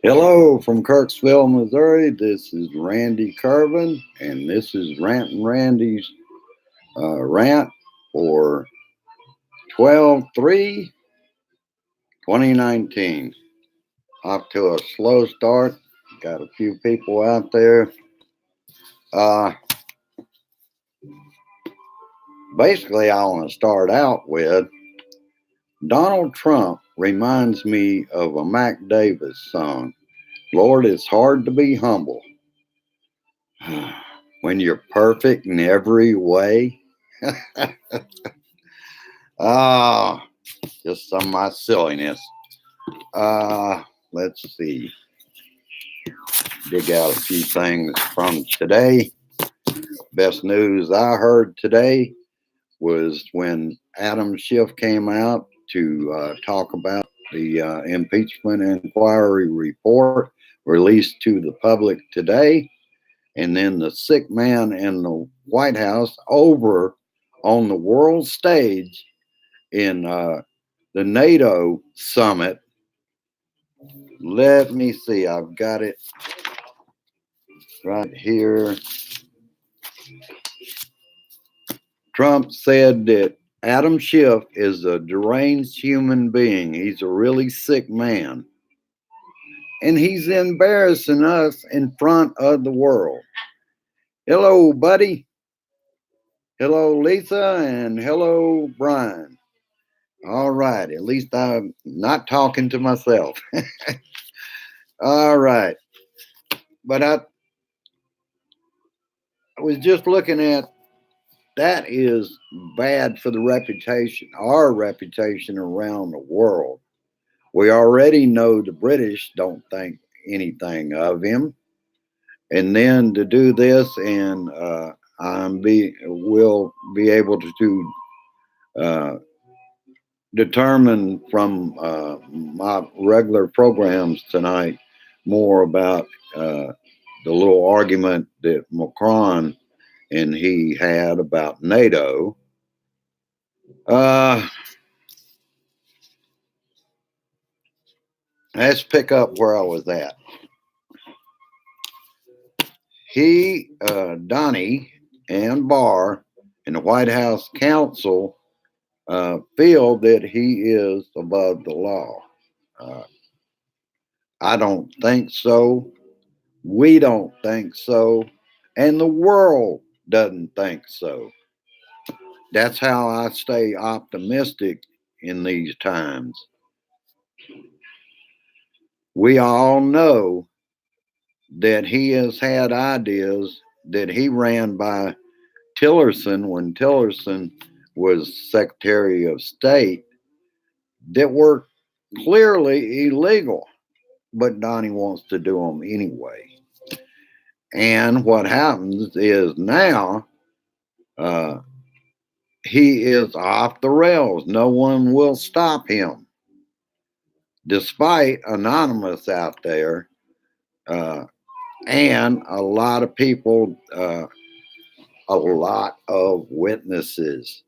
Hello from Kirksville, Missouri. This is Randy Curvin, and this is Rant and Randy's rant for 12/3/2019. Off to a slow start. Got a few people out there. Uh, Basically, I want to start out with Donald Trump reminds me of a Mac Davis song. Lord, it's hard to be humble when you're perfect in every way. Ah, just some of my silliness. Uh, let's see. Dig out a few things from today. Best news I heard today was when Adam Schiff came out to talk about the impeachment inquiry report released to the public today. And then the sick man in the White House over on the world stage in the NATO summit. Let me see. I've got it right here. Trump said that Adam Schiff is a deranged human being. He's a really sick man. And he's embarrassing us in front of the world. Hello, buddy. Hello, Lisa. And hello, Brian. All right. At least I'm not talking to myself. All right. But I was just looking at that is bad for the reputation, our reputation around the world. We already know the British don't think anything of him, and then to do this, and will be able to uh, determine from my regular programs tonight more about the little argument that Macron and he had about NATO. Uh, let's pick up where I was at. Donnie, and Barr and the White House counsel feel that he is above the law. Uh, I don't think so. We don't think so. And the world doesn't think so. That's how I stay optimistic in these times. We all know that he has had ideas that he ran by Tillerson when Tillerson was Secretary of State that were clearly illegal, but Donnie wants to do them anyway. And what happens is now uh, he is off the rails. No one will stop him, despite Anonymous out there uh, and a lot of people, a lot of witnesses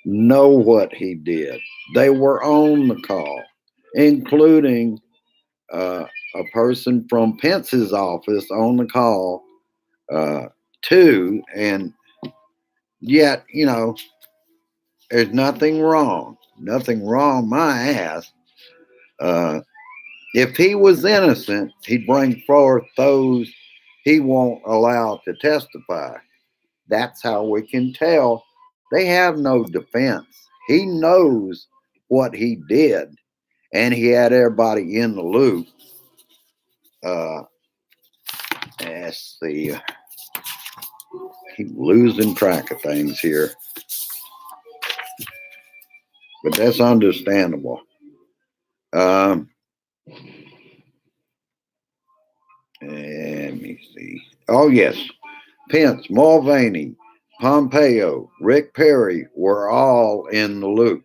know what he did. They were on the call, including a person from Pence's office on the call uh, too. And yet, there's nothing wrong. Nothing wrong, my ass. Uh, if he was innocent, he'd bring forth those he won't allow to testify. That's how we can tell they have no defense. He knows what he did, and he had everybody in the loop. Uh, let's see. Keep losing track of things here, but that's understandable. Um, let me see. Oh, yes. Pence, Mulvaney, Pompeo, Rick Perry were all in the loop.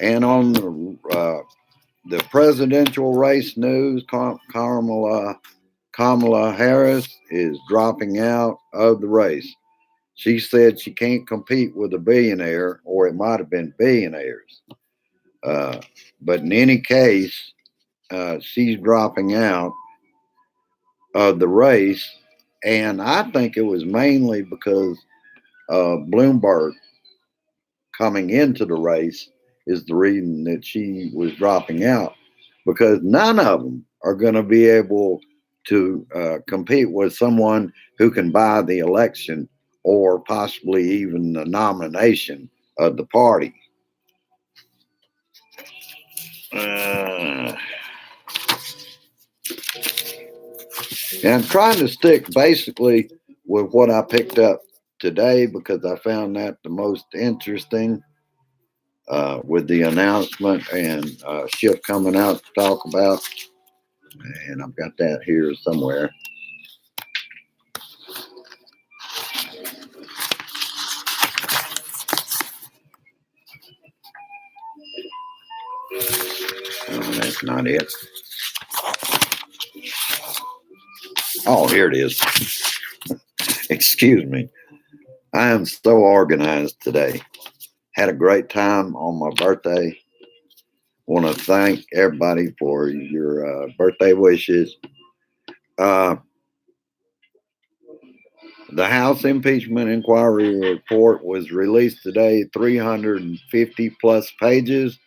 And on the presidential race news, Kamala Harris is dropping out of the race. She said she can't compete with a billionaire, or it might have been billionaires. Uh, but in any case, she's dropping out of the race. And I think it was mainly because Bloomberg coming into the race is the reason that she was dropping out, because none of them are going to be able to compete with someone who can buy the election or possibly even the nomination of the party. And I'm trying to stick basically with what I picked up today because I found that the most interesting with the announcement and Schiff coming out to talk about. And I've got that here somewhere. Oh, that's not it. Oh, here it is. Excuse me. I am so organized today. Had a great time on my birthday. Want to thank everybody for your birthday wishes. Uh, the House impeachment inquiry report was released today, 350 plus pages.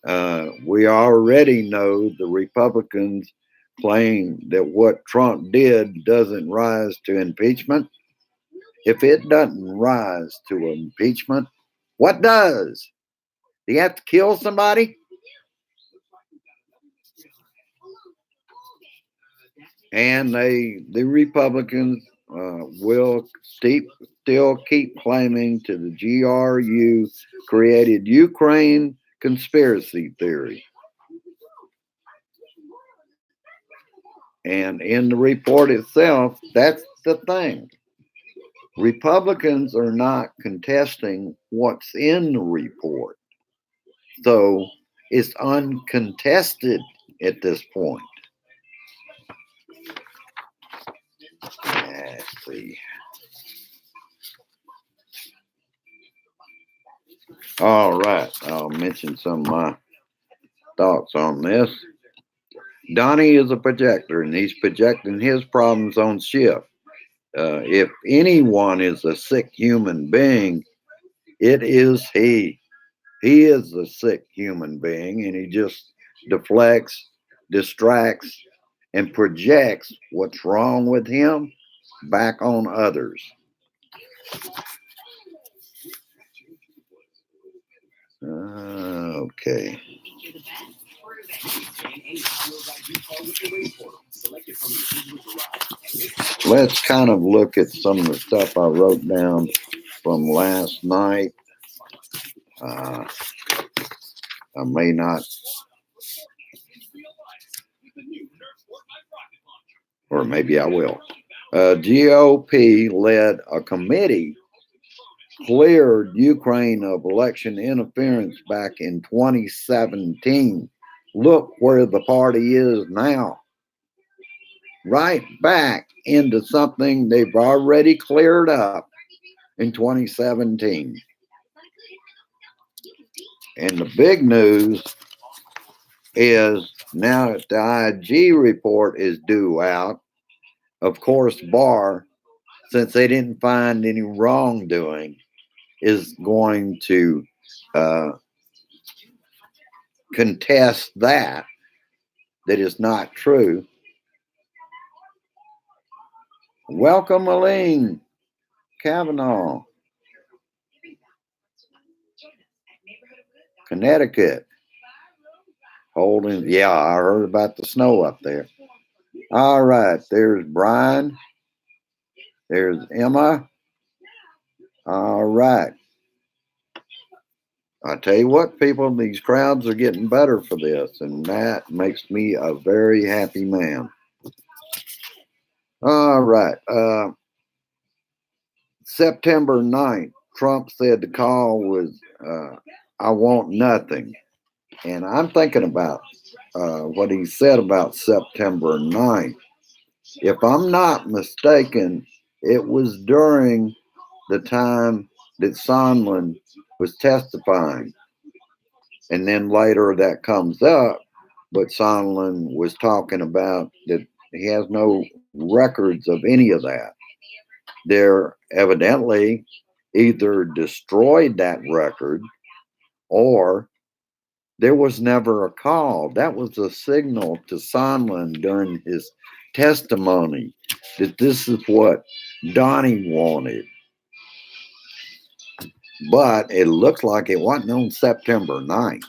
We already know the Republicans claim that what Trump did doesn't rise to impeachment. If it doesn't rise to impeachment, what does? Do you have to kill somebody? And the Republicans will still keep claiming to the GRU created Ukraine conspiracy theory. And in the report itself, that's the thing. Republicans are not contesting what's in the report. So it's uncontested at this point. Let's see. All right. I'll mention some of my thoughts on this. Donnie is a projector, and he's projecting his problems on Schiff. If anyone is a sick human being, it is he. He is a sick human being, and he just deflects, distracts, and projects what's wrong with him back on others. Okay. Let's kind of look at some of the stuff I wrote down from last night. I may not, or maybe I will. GOP led a committee cleared Ukraine of election interference back in 2017. Look where the party is now. Right back into something they've already cleared up in 2017. And the big news is now that the IG report is due out, of course, Barr, since they didn't find any wrongdoing, is going to contest that is not true. Welcome, Aline Kavanaugh, Connecticut. Holding, yeah, I heard about the snow up there. All right, there's Brian. There's Emma. All right. I tell you what, people, these crowds are getting better for this, and that makes me a very happy man. All right. September 9th, Trump said the call was, I want nothing. And I'm thinking about what he said about September 9th. If I'm not mistaken, it was during the time that Sondland was testifying. And then later that comes up, but Sondland was talking about that he has no records of any of that. They're evidently either destroyed that record or there was never a call. That was a signal to Sondland during his testimony that this is what Donnie wanted. But it looks like it wasn't on September 9th.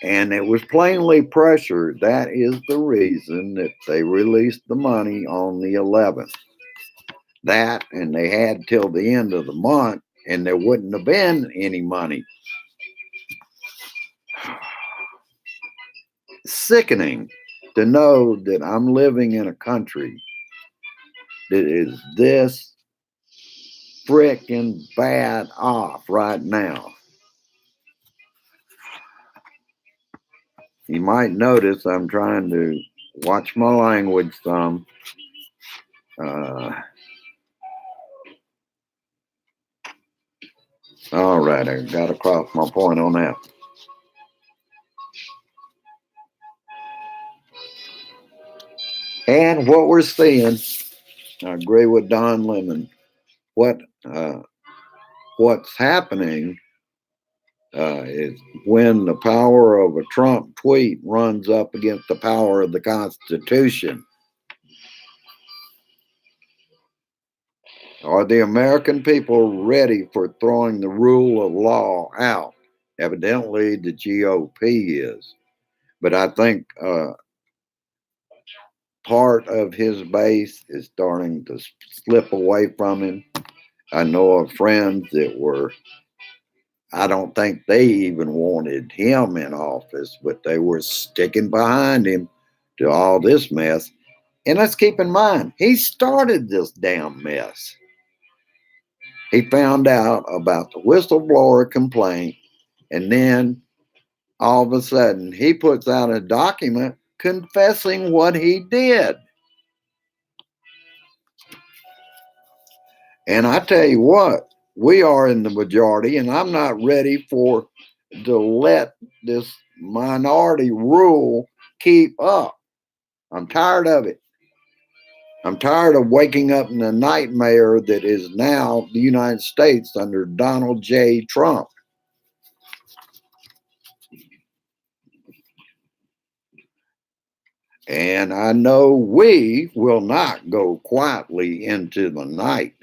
And it was plainly pressured. That is the reason that they released the money on the 11th. That, and they had till the end of the month, and there wouldn't have been any money. Sickening to know that I'm living in a country that is this freaking bad off right now. You might notice I'm trying to watch my language some. All right, I got across my point on that. And what we're seeing, I agree with Don Lemon. What what's happening is when the power of a Trump tweet runs up against the power of the Constitution. Are the American people ready for throwing the rule of law out? Evidently, the GOP is. But I think part of his base is starting to slip away from him. I know of friends that were, I don't think they even wanted him in office, but they were sticking behind him to all this mess. And let's keep in mind, he started this damn mess. He found out about the whistleblower complaint, and then all of a sudden he puts out a document confessing what he did. And I tell you what, we are in the majority, and I'm not ready to let this minority rule keep up. I'm tired of it. I'm tired of waking up in a nightmare that is now the United States under Donald J. Trump. And I know we will not go quietly into the night,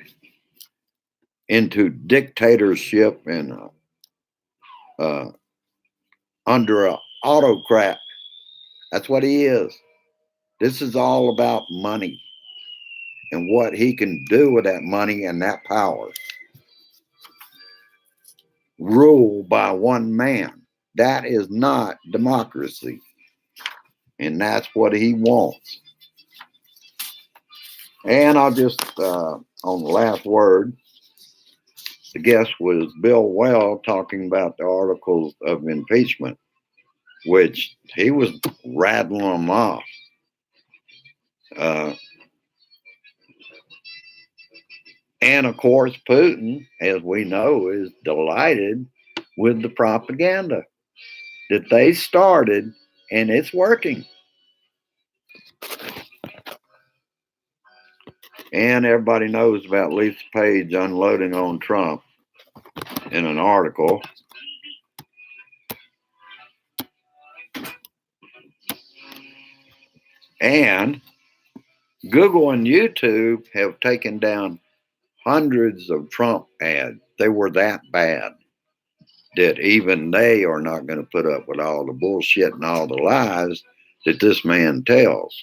into dictatorship and under an autocrat. That's what he is. This is all about money and what he can do with that money and that power. Rule by one man. That is not democracy. And that's what he wants. And I'll just, on the last word, the guest was Bill Well talking about the articles of impeachment, which he was rattling them off. And of course, Putin, as we know, is delighted with the propaganda that they started, and it's working. And everybody knows about Lisa Page unloading on Trump in an article. And Google and YouTube have taken down hundreds of Trump ads. They were that bad that even they are not going to put up with all the bullshit and all the lies that this man tells.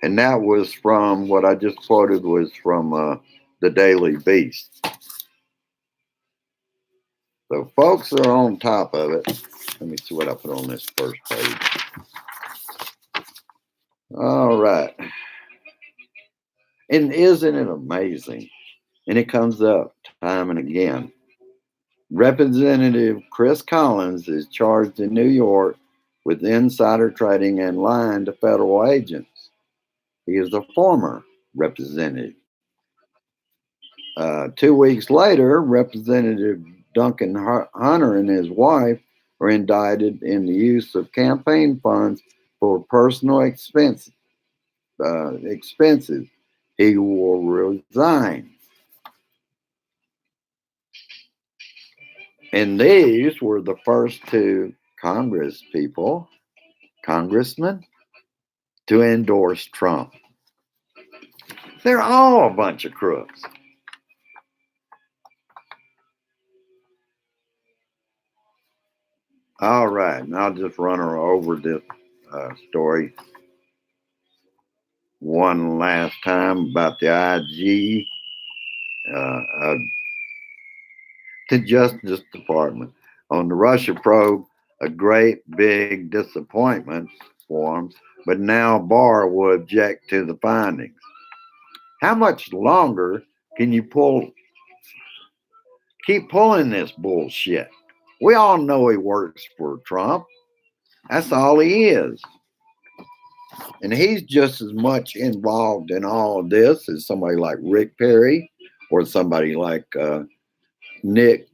And that was from what I just quoted was from the Daily Beast. So folks are on top of it. Let me see what I put on this first page. All right. And isn't it amazing? And it comes up time and again. Representative Chris Collins is charged in New York with insider trading and lying to federal agents. He is a former representative. 2 weeks later, Representative Duncan Hunter and his wife were indicted in the use of campaign funds for personal expenses. He will resign. And these were the first two congressmen, to endorse Trump. They're all a bunch of crooks. All right, and I'll just run her over this story one last time about the IG uh, to Justice Department. On the Russia probe, a great big disappointment for him, but now Barr will object to the findings. How much longer can you keep pulling this bullshit? We all know he works for Trump. That's all he is. And he's just as much involved in all of this as somebody like Rick Perry or somebody like Mick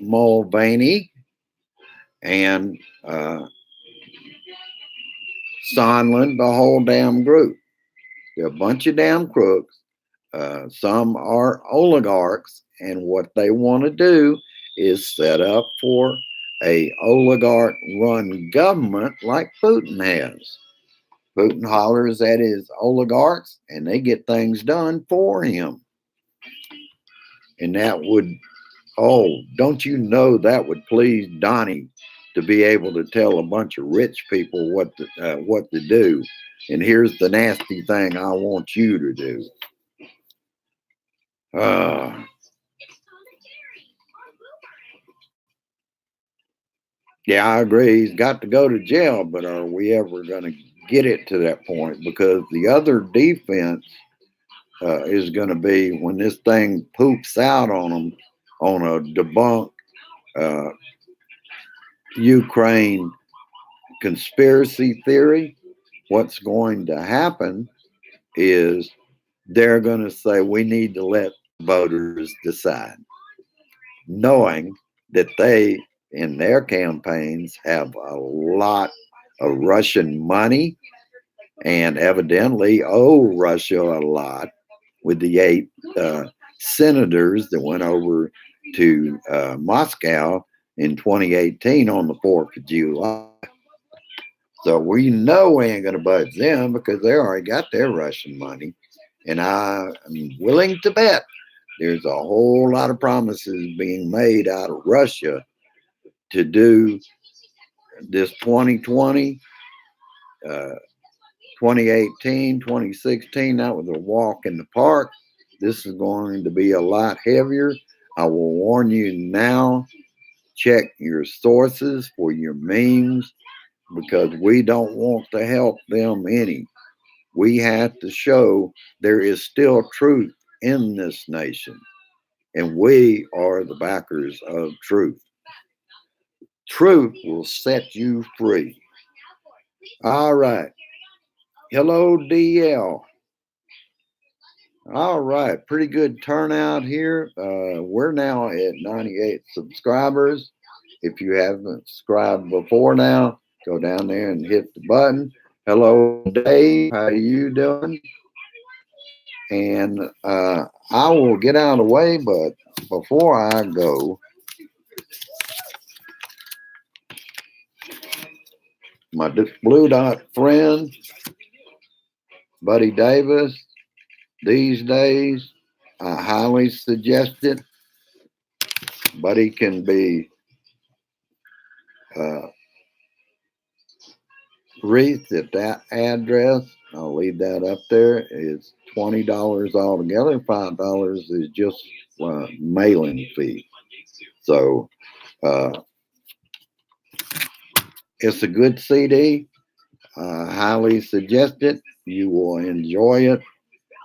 Mulvaney and Sondland, the whole damn group. They're a bunch of damn crooks. Some are oligarchs, and what they want to do is set up for a oligarch-run government like Putin has. Putin hollers at his oligarchs, and they get things done for him. And that would, don't you know that would please Donnie to be able to tell a bunch of rich people what to do. And here's the nasty thing I want you to do. Yeah, I agree. He's got to go to jail, but are we ever going to get it to that point? Because the other defense is going to be when this thing poops out on them on a debunked Ukraine conspiracy theory. What's going to happen is they're going to say we need to let voters decide, knowing that they, in their campaigns, have a lot of Russian money and evidently owe Russia a lot with the 8 senators that went over to Moscow in 2018 on the 4th of July. So we know we ain't going to budge them because they already got their Russian money. And I'm willing to bet there's a whole lot of promises being made out of Russia to do this 2020, 2018, 2016. That was a walk in the park. This is going to be a lot heavier. I will warn you now, check your sources for your memes because we don't want to help them any. We have to show there is still truth in this nation, and we are the backers of truth. Truth will set you free. All right. Hello, DL. All right. Pretty good turnout here. We're now at 98 subscribers. If you haven't subscribed before now, go down there and hit the button. Hello, Dave. How you doing? And I will get out of the way, but before I go, my Blue Dot friend, Buddy Davis, these days, I highly suggest it. Buddy can be reached at that address. I'll leave that up there. It's $20 altogether. $5 is just mailing fee. So it's a good CD. I highly suggest it. You will enjoy it.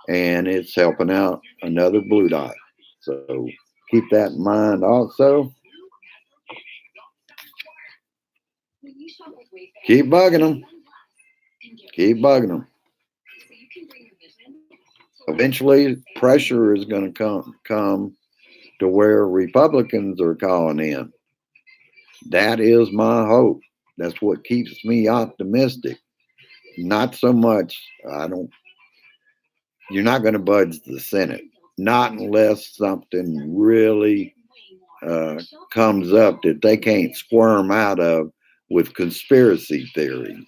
And it's helping out another Blue Dot. So keep that in mind also. Keep bugging them. Keep bugging them. Eventually, pressure is going to come to where Republicans are calling in. That is my hope. That's what keeps me optimistic. Not so much. I don't. You're not going to budge the Senate, not unless something really uh, comes up that they can't squirm out of with conspiracy theories.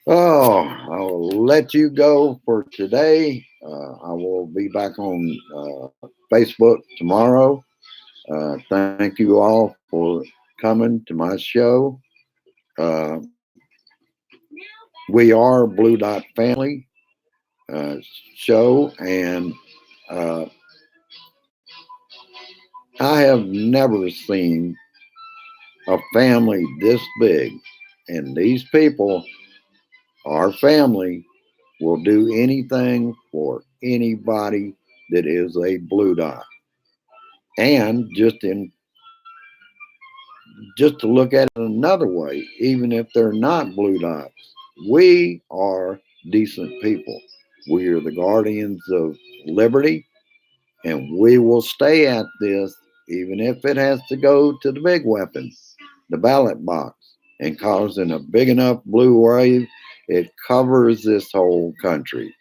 Oh, I'll let you go for today. I will be back on Facebook tomorrow. Thank you all for coming to my show. Uh, we are Blue Dot Family uh, show, and uh, I have never seen a family this big. And these people, our family, will do anything for anybody that is a Blue Dot. And just to look at it another way, even if they're not Blue Dots, we are decent people. We are the guardians of liberty, and we will stay at this, even if it has to go to the big weapon, the ballot box, and causing a big enough blue wave, it covers this whole country.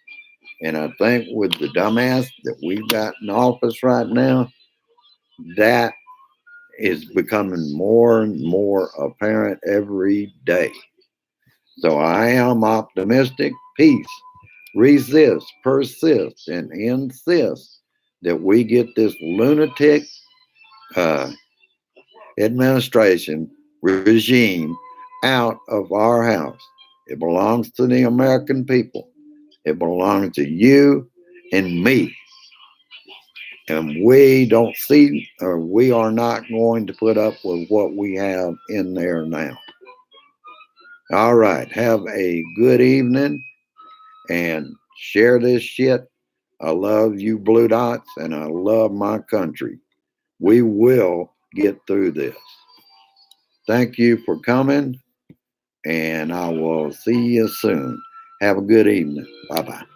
And I think with the dumbass that we've got in office right now, that is becoming more and more apparent every day. So I am optimistic. Peace. Resist, persist, and insist that we get this lunatic uh, administration regime out of our house. It belongs to the American people. It belongs to you and me. And we don't see, or we are not going to put up with what we have in there now. All right. Have a good evening and share this shit. I love you, Blue Dots, and I love my country. We will get through this. Thank you for coming, and I will see you soon. Have a good evening. Bye bye.